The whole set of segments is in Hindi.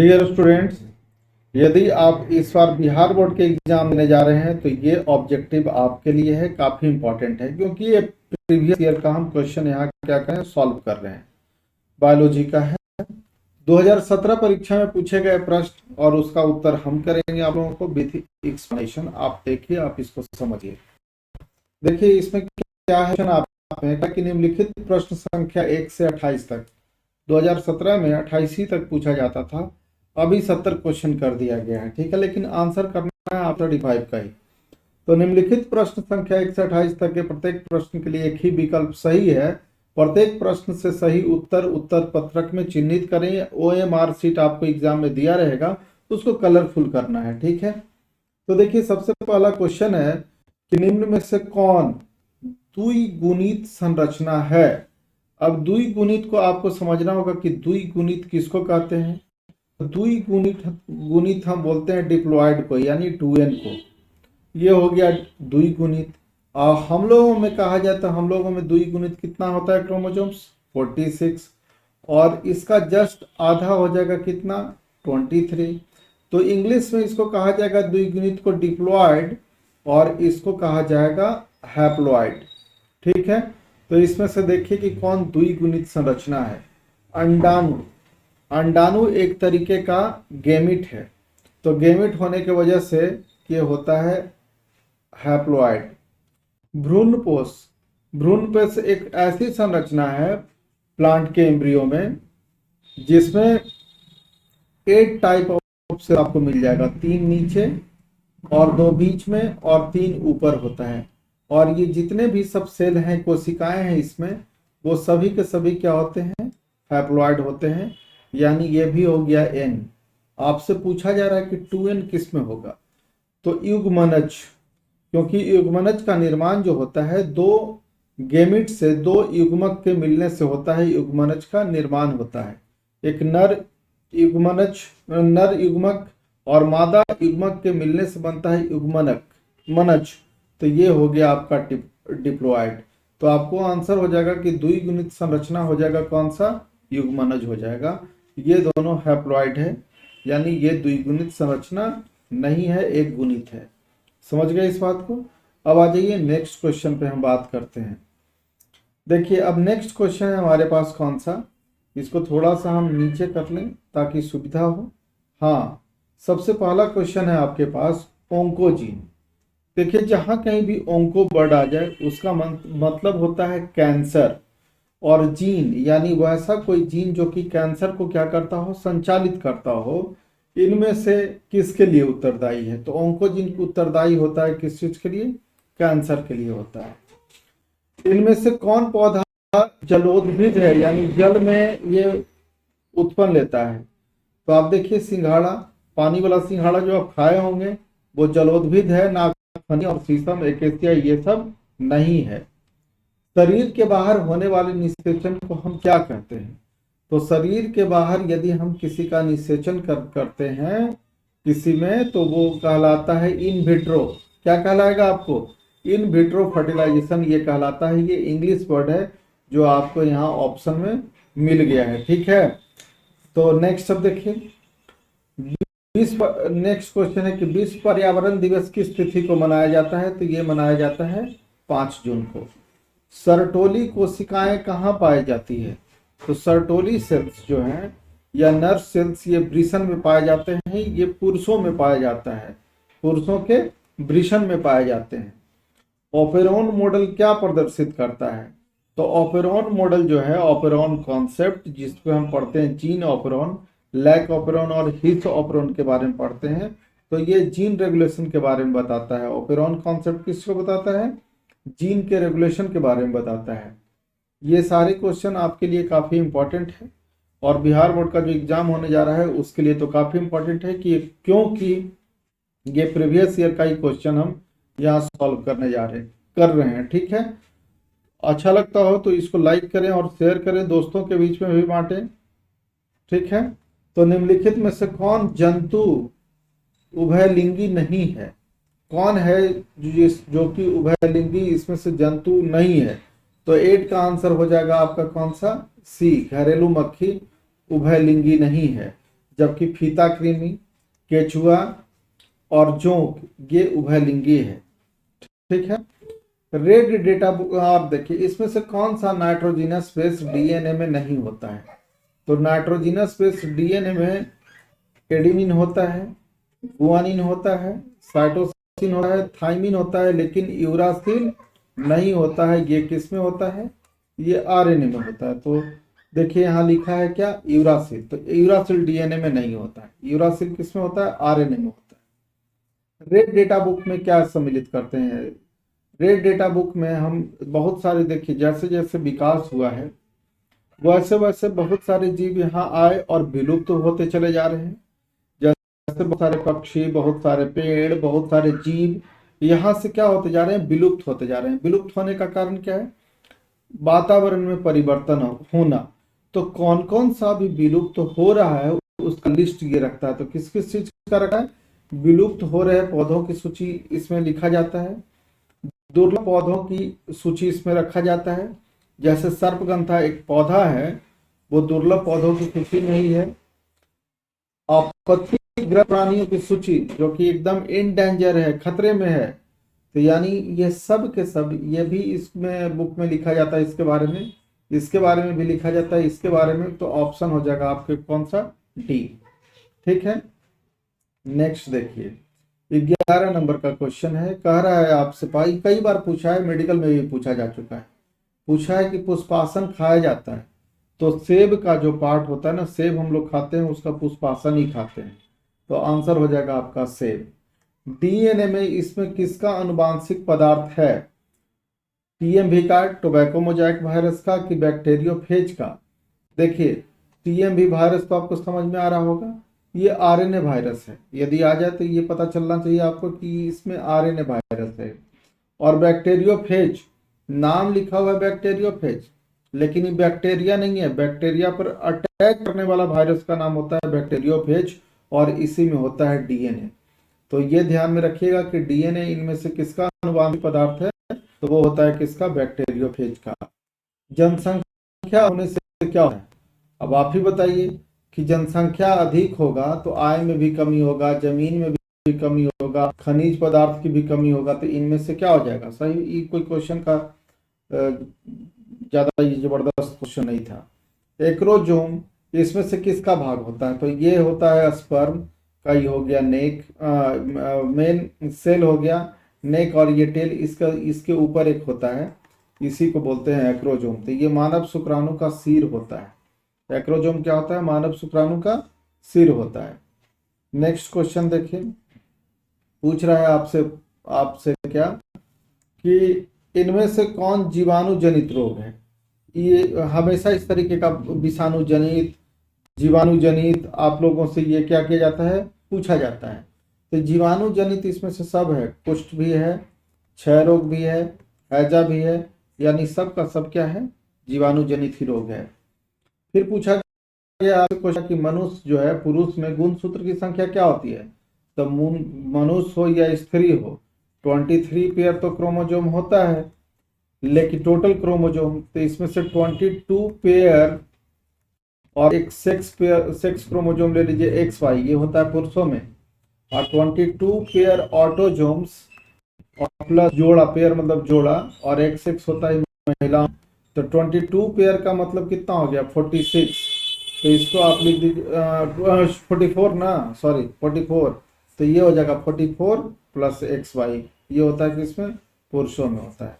डियर स्टूडेंट्स, यदि आप इस बार बिहार बोर्ड के एग्जाम देने जा रहे हैं तो ये ऑब्जेक्टिव आपके लिए है, काफ़ी इंपॉर्टेंट है क्योंकि ये प्रीवियस ईयर का हम क्वेश्चन यहाँ क्या करें सॉल्व कर रहे हैं। बायोलॉजी का है, 2017 परीक्षा में पूछे गए प्रश्न और उसका उत्तर हम करेंगे आप लोगों को विथ एक्सप्लेनेशन। आप देखिए, आप इसको समझिए। देखिए इसमें क्या है, आप कि निम्नलिखित प्रश्न संख्या 1 से 28 तक 2017 में 28 तक पूछा जाता था, अभी 70 क्वेश्चन कर दिया गया है, ठीक है। लेकिन आंसर करना है आप 35 का ही। तो निम्नलिखित प्रश्न संख्या 1 से 28 तक के प्रत्येक प्रश्न के लिए एक ही विकल्प सही है। प्रत्येक प्रश्न से सही उत्तर उत्तर पत्रक में चिन्हित करें। OMR शीट आपको एग्जाम में दिया रहेगा, उसको कलरफुल करना है, ठीक है। तो देखिए सबसे पहला क्वेश्चन है कि निम्न में से कौन द्विगुणित संरचना है। अब द्विगुणित को आपको समझना होगा कि द्विगुणित किसको कहते हैं। द्विगुणित हम बोलते हैं डिप्लॉयड को, यानी 2n को। ये हो गया द्विगुणित। हम लोगों में कहा जाता है, हम लोगों में द्विगुणित कितना होता है क्रोमोसोम्स 46, और इसका जस्ट आधा हो जाएगा कितना 23। तो इंग्लिश में इसको कहा जाएगा द्विगुणित को डिप्लॉयड और इसको कहा जाएगा हैप्लॉयड, ठीक है। तो इसमें से देखिए कि कौन द्विगुणित संरचना है। अंडाणु, अंडाणु एक तरीके का गेमिट है, तो गेमिट होने की वजह से ये होता है हैप्लॉयड। भ्रूणपोष, भ्रूणपोष एक ऐसी संरचना है प्लांट के एम्ब्रियो में जिसमें 8 टाइप ऑफ सेल आपको मिल जाएगा, 3 नीचे और 2 बीच में और 3 ऊपर होता है। और ये जितने भी सब सेल हैं, कोशिकाएं हैं इसमें, वो सभी के सभी क्या होते हैं, हैप्लॉयड होते हैं। यानी ये भी हो गया n। आपसे पूछा जा रहा है कि 2n किस में होगा, तो युग्मनज, क्योंकि युग्मनज का निर्माण जो होता है 2 गेमिट से 2 युग्मक के मिलने से होता है, युग्मनज का निर्माण होता है। एक नर युग्मनज, नर युग्मक और मादा युग्मक के मिलने से बनता है युग्मनक मनज। तो ये हो गया आपका डिप्लॉयड। तो आपको आंसर हो जाएगा कि द्विगुणित संरचना हो जाएगा कौन सा, युग्मनज हो जाएगा। ये दोनों हैप्लॉयड है, यानी ये द्विगुणित संरचना नहीं है, एक गुणित है। समझ गए इस बात को। अब आ जाइए नेक्स्ट क्वेश्चन पे हम बात करते हैं। देखिए अब नेक्स्ट क्वेश्चन है हमारे पास कौन सा, इसको थोड़ा सा हम नीचे कर लें ताकि सुविधा हो। हाँ, सबसे पहला क्वेश्चन है आपके पास ओंकोजीन। देखिए जहां कहीं भी ओंको वर्ड आ जाए उसका मतलब होता है कैंसर, और जीन यानी वैसा कोई जीन जो कि कैंसर को क्या करता हो, संचालित करता हो। इनमें से किसके लिए उत्तरदायी है, तो ओंकोजीन उत्तरदायी होता है किस चीज के लिए, कैंसर के लिए होता है। इनमें से कौन पौधा जलोद्भिद है, यानी जल में ये उत्पन्न लेता है। तो आप देखिए सिंघाड़ा, पानी वाला सिंघाड़ा जो आप खाए होंगे वो जलोद्भिद है, नागफनी और शीशम एकेसिया ये सब नहीं है। शरीर के बाहर होने वाले निषेचन को हम क्या कहते हैं, तो शरीर के बाहर यदि हम किसी का निषेचन करते हैं किसी में, तो वो कहलाता है इन विट्रो। क्या कहलाएगा आपको, इन विट्रो फर्टिलाइजेशन ये कहलाता है। ये इंग्लिश वर्ड है जो आपको यहाँ ऑप्शन में मिल गया है, ठीक है। तो नेक्स्ट सब देखिए, नेक्स्ट क्वेश्चन है कि विश्व पर्यावरण दिवस किस तिथि को मनाया जाता है, तो ये मनाया जाता है 5 जून को। सर्टोली कोशिकाएं कहाँ पाई जाती है, तो सर्टोली सेल्स जो हैं या नर्व सेल्स ये वृषण में पाए जाते हैं। ये पुरुषों में पाया जाता है, पुरुषों के वृषण में पाए जाते हैं। ओपेरॉन मॉडल क्या प्रदर्शित करता है, तो ओपेरॉन मॉडल जो है, ओपेरॉन कॉन्सेप्ट जिसपे हम पढ़ते हैं जीन ऑपेरॉन, लैक ऑपेरॉन और हिथ ऑपेरॉन के बारे में पढ़ते हैं, तो ये जीन रेगुलेशन के बारे में बताता है। ओपेरॉन कॉन्सेप्ट किसको बताता है, जीन के रेगुलेशन के बारे में बताता है। ये सारे क्वेश्चन आपके लिए काफ़ी इंपॉर्टेंट है और बिहार बोर्ड का जो एग्जाम होने जा रहा है उसके लिए तो काफ़ी इंपॉर्टेंट है, कि क्योंकि ये प्रीवियस ईयर का ही क्वेश्चन हम यहाँ सॉल्व कर रहे हैं, ठीक है। अच्छा लगता हो तो इसको लाइक करें और शेयर करें, दोस्तों के बीच में भी बांटें, ठीक है। तो निम्नलिखित में से कौन जंतु उभयलिंगी नहीं है, कौन है जो कि उभयलिंगी, इसमें से जंतु नहीं है। तो 8 का आंसर हो जाएगा आपका कौन सा, सी, घरेलू मक्खी उभयलिंगी नहीं है। जबकि फीता कृमि, केचुआ और जोंक ये उभयलिंगी है। ठीक है। रेड डेटा बुक आप देखिए, इसमें से कौन सा नाइट्रोजिनस बेस डीएनए में नहीं होता है? तो नाइट्रोजिनस बेस डीएनए में एडेनिन होता है, गुआनिन होता है, साइटोसिन होता है, थाइमिन होता है, लेकिन यूरासिल नहीं होता है। ये किस में होता है? ये आरएनए में होता है। तो देखिए यहाँ लिखा है क्या? यूरासिल। तो यूरासिल डीएनए में नहीं होता है। यूरासिल किस में होता है? आरएनए में होता है। रेड डेटा बुक में क्या सम्मिलित करते हैं? रेड डेटा बुक में हम बहुत सारे, देखिए जैसे जैसे विकास हुआ है वैसे वैसे बहुत सारे जीव यहाँ आए और विलुप्त तो होते चले जा रहे हैं। जैसे बहुत सारे पक्षी, बहुत सारे पेड़, बहुत सारे जीव यहाँ से क्या होते जा रहे हैं? विलुप्त होते जा रहे हैं। विलुप्त होने का कारण क्या है? वातावरण में परिवर्तन होना। तो कौन कौन सा भी विलुप्त हो रहा है उसका लिस्ट ये रखता है। तो किस किस चीज का रखा है? विलुप्त हो रहे पौधों की सूची इसमें लिखा जाता है, दुर्लभ पौधों की सूची इसमें रखा जाता है। जैसे सर्पगंधा एक पौधा है, वो दुर्लभ पौधों की सूची में ही है। आपत्तिग्रस्त प्राणियों की सूची जो कि एकदम इंडेंजर है, खतरे में है, तो यानी ये सब के सब ये भी इसमें बुक में लिखा जाता है। इसके बारे में, इसके बारे में भी लिखा जाता है, इसके बारे में। तो ऑप्शन हो जाएगा आपके कौन सा? डी। ठीक है। नेक्स्ट देखिए, 11 नंबर का क्वेश्चन है। कह रहा है आपसे, भाई कई बार पूछा है, मेडिकल में भी पूछा जा चुका है। पूछा है कि पुष्पासन खाया जाता है, तो सेब का जो पार्ट होता है ना, सेब हम लोग खाते हैं, उसका पुष्पासन ही खाते हैं। तो आंसर हो जाएगा आपका सेब। डीएनए में इसमें किसका अनुवांशिक पदार्थ है? टीएमवी का, टोबैको मोजाइक वायरस का, कि बैक्टीरियोफेज का? देखिए टीएमवी वायरस तो आपको समझ में आ रहा होगा, ये आरएनए वायरस है। यदि आ जाए तो ये पता चलना चाहिए आपको कि इसमें आरएनए वायरस है। और बैक्टीरियोफेज, नाम लिखा हुआ है बैक्टीरियोफेज, लेकिन ये बैक्टीरिया नहीं है। बैक्टीरिया पर अटैक करने वाला वायरस का नाम होता है बैक्टीरियोफेज, और इसी में होता है डीएनए। तो ये ध्यान में रखिएगा कि डीएनए इनमें से किसका अनुवांशिक पदार्थ है? तो वो होता है किसका? बैक्टीरियोफेज का। जनसंख्या होने से क्या होता है? अब आप ही बताइए कि जनसंख्या अधिक होगा तो आय में भी कमी होगा, जमीन में भी कमी होगा, खनिज पदार्थ की भी कमी होगा। तो इनमें से क्या हो जाएगा? सही, ये कोई क्वेश्चन का ज्यादा जबरदस्त क्वेश्चन नहीं था। एक्रोजोम इसमें से किसका भाग होता है? तो ये होता है स्पर्म का, ये हो गया नेक, मेन सेल हो गया नेक, और ये टेल इसका, इसके ऊपर एक होता है, इसी को बोलते हैं एक्रोजोम। तो ये मानव शुक्राणु का सिर होता है। एक्रोजोम क्या होता है? मानव शुक्राणु का सिर होता है। नेक्स्ट क्वेश्चन देखिए, पूछ रहा है आपसे, आपसे क्या कि इनमें से कौन जीवाणु जनित रोग है? ये हमेशा इस तरीके का विषाणु जनित, जीवाणु जनित आप लोगों से ये क्या किया जाता है? पूछा जाता है। तो जीवाणु जनित इसमें से सब है, कुष्ठ भी है, क्षय रोग भी है, हैजा भी है, यानी सब का सब क्या है? जीवाणु जनित ही रोग है। फिर पूछा गया आपसे क्वेश्चन कि मनुष्य जो है, पुरुष में गुणसूत्र की संख्या क्या होती है? तो मनुष्य हो या स्त्री हो, 23 पेयर तो क्रोमोजोम होता है, लेकिन टोटल क्रोमोजोम तो इसमें से 22 पेयर और एक सेक्स पेयर, सेक्स क्रोमोजोम ले लीजिए एक्स वाई, ये होता है पुरुषों में, और 22 पेयर ऑटोजोम्स और प्लस जोड़ा, पेयर मतलब जोड़ा, और एक सेक्स होता है महिला। तो 22 पेयर का मतलब कितना हो गया? 46। तो इसको आप लिख दीजिए 44 ना, सॉरी 44। तो ये हो जाएगा 44 प्लस एक्स वाई, ये होता है कि इसमें पुरुषों में होता है।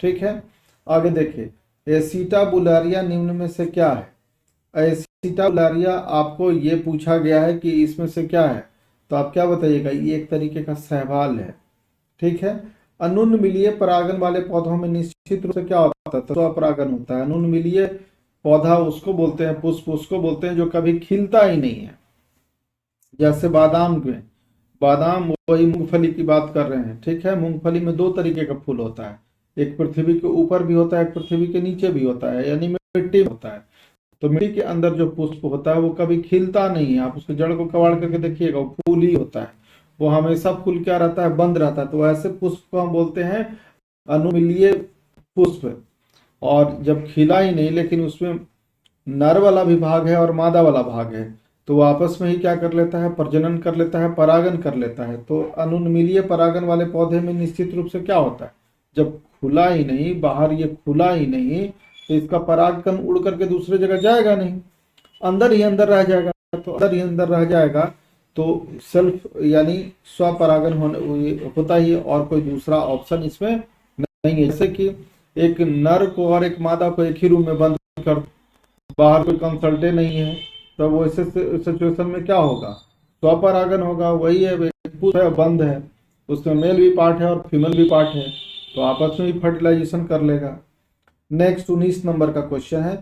ठीक है। आगे देखिए, एसिटाबुलारिया निम्न में से क्या है? एसिटाबुलारिया आपको ये पूछा गया है कि इसमें से क्या है, तो आप क्या बताइएगा? ये एक तरीके का सहवाल है। ठीक है। अनुन्मिलीय परागन वाले पौधों में निश्चित रूप से क्या होता है? तो स्वपरागन होता है। अनुन्मिलीय पौधा उसको बोलते हैं, पुष्प उसको बोलते हैं जो कभी खिलता ही नहीं है। जैसे बादाम में, बादाम वही मूंगफली की बात कर रहे हैं। ठीक है। मूंगफली में दो तरीके का फूल होता है, एक पृथ्वी के ऊपर भी होता है, एक पृथ्वी के नीचे भी होता है, यानी मिट्टी में होता है। तो मिट्टी के अंदर जो पुष्प होता है वो कभी खिलता नहीं है। आप उसके जड़ को कबाड़ करके देखिएगा, वो फूल ही होता है, वो हमेशा फूल क्या रहता है? बंद रहता है। तो ऐसे पुष्प को हम बोलते हैं अनुमिलीय पुष्प। और जब खिला ही नहीं, लेकिन उसमें नर वाला भी भाग है और मादा वाला भाग है, तो वो आपस में ही क्या कर लेता है, प्रजनन कर लेता है, परागन कर लेता है। तो अनुन्मीलिय परागन वाले पौधे में निश्चित रूप से क्या होता है, जब खुला ही नहीं, बाहर ये खुला ही नहीं, तो इसका परागकण उड़ करके दूसरे जगह जाएगा नहीं, अंदर ही अंदर रह जाएगा। तो अंदर ही अंदर रह जाएगा तो सेल्फ यानी स्वपरागन होता ही है, और कोई दूसरा ऑप्शन इसमें नहीं है। जैसे कि एक नर को और एक मादा को एक ही रूम में बंद कर, बाहर कोई कंसल्टे नहीं है, तो वो ऐसे सिचुएशन में क्या होगा, स्वपरागन होगा। वही है, बंद है, उसमें मेल भी पार्ट है और फीमेल भी पार्ट है, तो आपस में ही फर्टिलाइजेशन कर लेगा। नेक्स्ट 19 नंबर का क्वेश्चन है,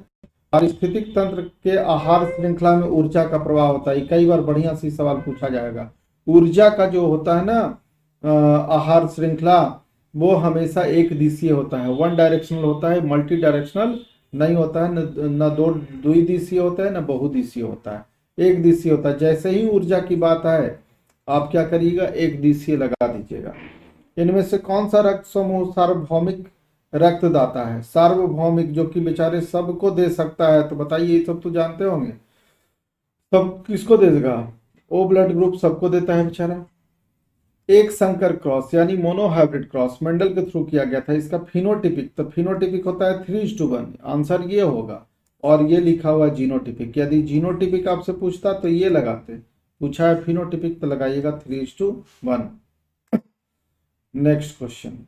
पारिस्थितिक तंत्र के आहार श्रृंखला में ऊर्जा का प्रवाह होता है। कई बार बढ़िया सी सवाल पूछा जाएगा। ऊर्जा का जो होता है ना आहार श्रृंखला, वो हमेशा एक दिशीय होता है, वन डायरेक्शनल होता है, मल्टी डायरेक्शनल नहीं होता है, न दो द्विदिशीय होता है, न बहुदिशीय होता है, एक दिशीय होता है। जैसे ही ऊर्जा की बात आए आप क्या करिएगा, एक दिशीय लगा दीजिएगा। इनमें से कौन सा रक्त समूह सार्वभौमिक रक्तदाता है? सार्वभौमिक, जो कि बेचारे सबको दे सकता है। तो बताइए, ये सब तो जानते होंगे, सब किसको दे देगा? ओ ब्लड ग्रुप सबको देता है बेचारा। एक संकर क्रॉस यानी मोनोहाइब्रिड क्रॉस मेंडल के थ्रू किया गया था, इसका फिनोटिपिक, तो फिनोटिपिक होता है 3:1, आंसर ये होगा। और ये लिखा हुआ जीनोटिपिक, यदि जीनोटिपिक आपसे पूछता तो ये लगाते, पूछा है फिनोटिपिक तो लगाइएगा 3:1। नेक्स्ट क्वेश्चन,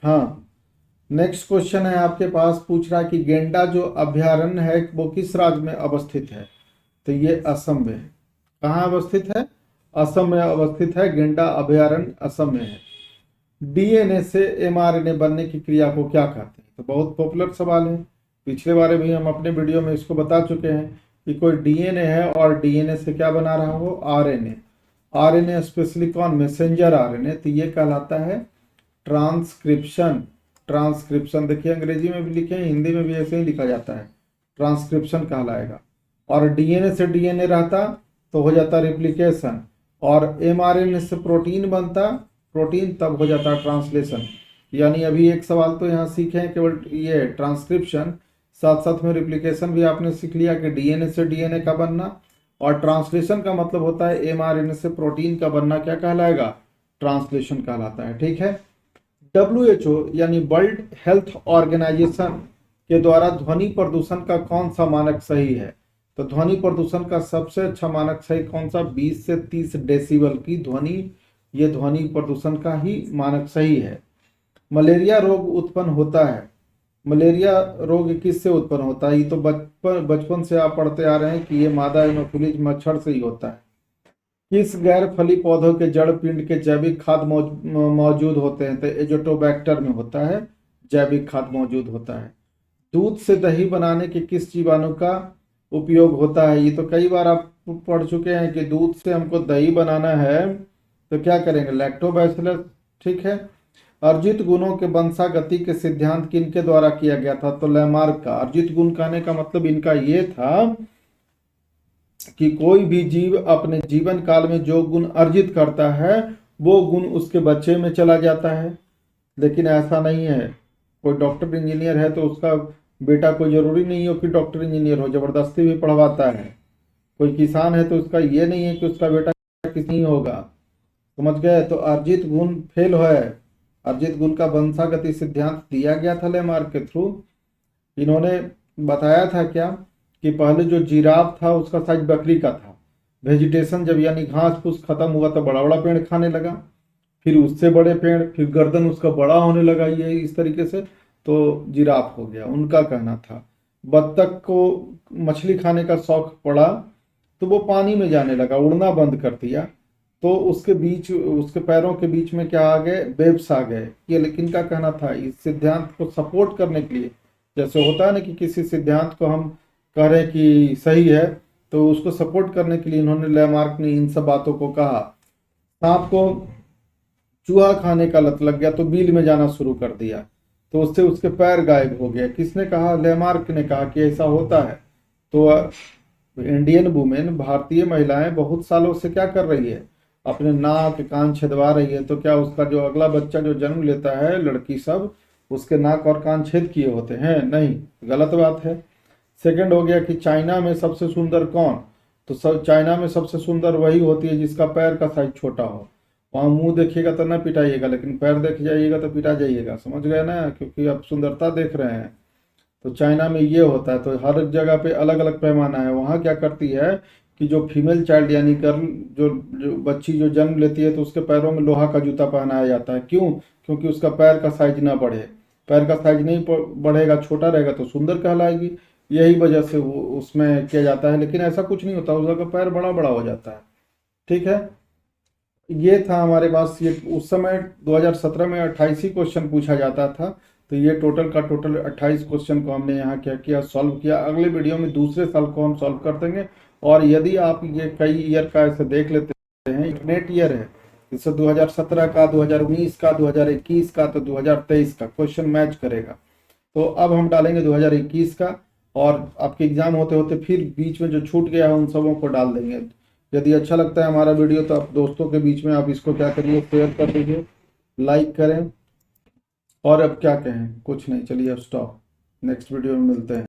हाँ नेक्स्ट क्वेश्चन है आपके पास, पूछ रहा है कि गेंडा जो अभ्यारण्य है वो किस राज्य में अवस्थित है? तो ये असम में है। कहाँ अवस्थित है? असम में अवस्थित है। गेंडा अभ्यारण्य असम में है। डीएनए से एमआरएनए बनने की क्रिया को क्या कहते हैं? तो बहुत पॉपुलर सवाल है, पिछले बार भी हम अपने वीडियो में इसको बता चुके हैं कि कोई डीएनए है और डीएनए से क्या बना रहा हो, आरएनए। आरएनए स्पेशली कौन, मैसेंजर आरएनए, तो ये कहलाता है ट्रांसक्रिप्शन। ट्रांसक्रिप्शन देखिए अंग्रेजी में भी लिखे हैं, हिंदी में भी ऐसे ही लिखा जाता है, ट्रांसक्रिप्शन कहलाएगा। और डीएनए से डीएनए रहता तो हो जाता रिप्लिकेशन, और एमआरएनए से प्रोटीन बनता, प्रोटीन तब हो जाता ट्रांसलेशन। यानी अभी एक सवाल तो यहाँ सीखे हैं केवल ये ट्रांसक्रिप्शन, साथ साथ में रिप्लिकेशन भी आपने सीख लिया कि डीएनए से डीएनए का बनना, और ट्रांसलेशन का मतलब होता है एमआरएनए से प्रोटीन का बनना, क्या कहलाएगा, ट्रांसलेशन कहलाता है। ठीक है। WHO यानी वर्ल्ड हेल्थ ऑर्गेनाइजेशन के द्वारा ध्वनि प्रदूषण का कौन सा मानक सही है? तो ध्वनि प्रदूषण का सबसे अच्छा मानक सही कौन सा? 20 से 30 डेसिबल की ध्वनि, ये ध्वनि प्रदूषण का ही मानक सही है। मलेरिया रोग उत्पन्न होता है, मलेरिया रोग किससे उत्पन्न होता है? ये तो बचपन से आप पढ़ते आ रहे हैं कि ये मादा एनोफिलीज मच्छर से ही होता है। किस गैर फली पौधों के जड़ पिंड के जैविक खाद मौजूद होते हैं? तो एजोटोबैक्टर में होता है, जैविक खाद मौजूद होता है। दूध से दही बनाने के किस जीवाणु का उपयोग होता है? ये तो कई बार आप पढ़ चुके हैं कि दूध से हमको दही बनाना है तो क्या करेंगे, लैक्टोबैसिलस। ठीक है। अर्जित गुणों के वंशागति के सिद्धांत किनके द्वारा किया गया था? तो लैमार्क का। अर्जित गुण कहने का मतलब इनका ये था कि कोई भी जीव अपने जीवन काल में जो गुण अर्जित करता है वो गुण उसके बच्चे में चला जाता है। लेकिन ऐसा नहीं है, कोई डॉक्टर इंजीनियर है तो उसका बेटा कोई जरूरी नहीं हो कि डॉक्टर इंजीनियर हो, जबरदस्ती भी पढ़वाता है। कोई किसान है तो उसका ये नहीं है कि उसका बेटा किसी नहीं होगा, समझ गए? तो अर्जित गुण फेल है। अर्जित गुण का वंशागति सिद्धांत दिया गया था लेमार्क के थ्रू। इन्होंने बताया था क्या कि पहले जो जिराफ था उसका साइज बकरी का था, वेजिटेशन जब यानी घास फूस खत्म हुआ तो बड़ा बड़ा पेड़ खाने लगा, फिर उससे बड़े पेड़, फिर गर्दन उसका बड़ा होने लगा, ये इस तरीके से तो जिराफ हो गया, उनका कहना था। बत्तख को मछली खाने का शौक पड़ा तो वो पानी में जाने लगा, उड़ना बंद कर दिया, तो उसके बीच, उसके पैरों के बीच में क्या आ गए, वेब्स आ गए। ये लेकिन का कहना था, इस सिद्धांत को सपोर्ट करने के लिए, जैसे होता है ना कि किसी सिद्धांत को हम कह रहे हैं कि सही है तो उसको सपोर्ट करने के लिए इन्होंने, लैमार्क ने इन सब बातों को कहा। सांप को चूहा खाने का लत लग गया तो बिल में जाना शुरू कर दिया, तो उससे उसके पैर गायब हो गए। किसने कहा? लैमार्क ने कहा कि ऐसा होता है। तो इंडियन वुमेन, भारतीय महिलाएं बहुत सालों से क्या कर रही है, अपने नाक कान छेदवा रही है, तो क्या उसका जो अगला बच्चा जो जन्म लेता है, लड़की सब, उसके नाक और कान छेद किए होते हैं? नहीं, गलत बात है। सेकंड हो गया कि चाइना में सबसे सुंदर कौन? तो सब चाइना में सबसे सुंदर वही होती है जिसका पैर का साइज छोटा हो। वहाँ मुंह देखिएगा तो ना पिटाइएगा, लेकिन पैर देख जाइएगा तो पिटा जाइएगा, समझ गए ना, क्योंकि आप सुंदरता देख रहे हैं। तो चाइना में ये होता है, तो हर जगह पे अलग अलग पैमाना है। वहाँ क्या करती है कि जो फीमेल चाइल्ड यानी गर्ल, जो बच्ची जो जन्म लेती है, तो उसके पैरों में लोहा का जूता पहनाया जाता है। क्यों? क्योंकि उसका पैर का साइज ना बढ़े। पैर का साइज नहीं बढ़ेगा, छोटा रहेगा तो सुंदर कहलाएगी। यही वजह से वो उसमें किया जाता है, लेकिन ऐसा कुछ नहीं होता, उसका पैर बड़ा बड़ा हो जाता है। ठीक है, ये था हमारे पास। ये उस समय 2017 में 28 ही क्वेश्चन पूछा जाता था। तो ये टोटल का टोटल 28 क्वेश्चन को हमने यहाँ क्या किया, सॉल्व किया। अगले वीडियो में दूसरे साल को हम सॉल्व कर देंगे। और यदि आप ये कई ईयर का ऐसे देख लेते हैं, इंटरनेट ईयर है, जैसे 2017 का, 2019 का, 2021 का, तो 2023 का क्वेश्चन मैच करेगा। तो अब हम डालेंगे 2021 का, और आपके एग्जाम होते होते फिर बीच में जो छूट गया है उन सबों को डाल देंगे। यदि अच्छा लगता है हमारा वीडियो तो आप दोस्तों के बीच में आप इसको क्या करिए, शेयर कर दीजिए, लाइक करें। और अब क्या कहें, कुछ नहीं, चलिए अब स्टॉप, नेक्स्ट वीडियो में मिलते हैं।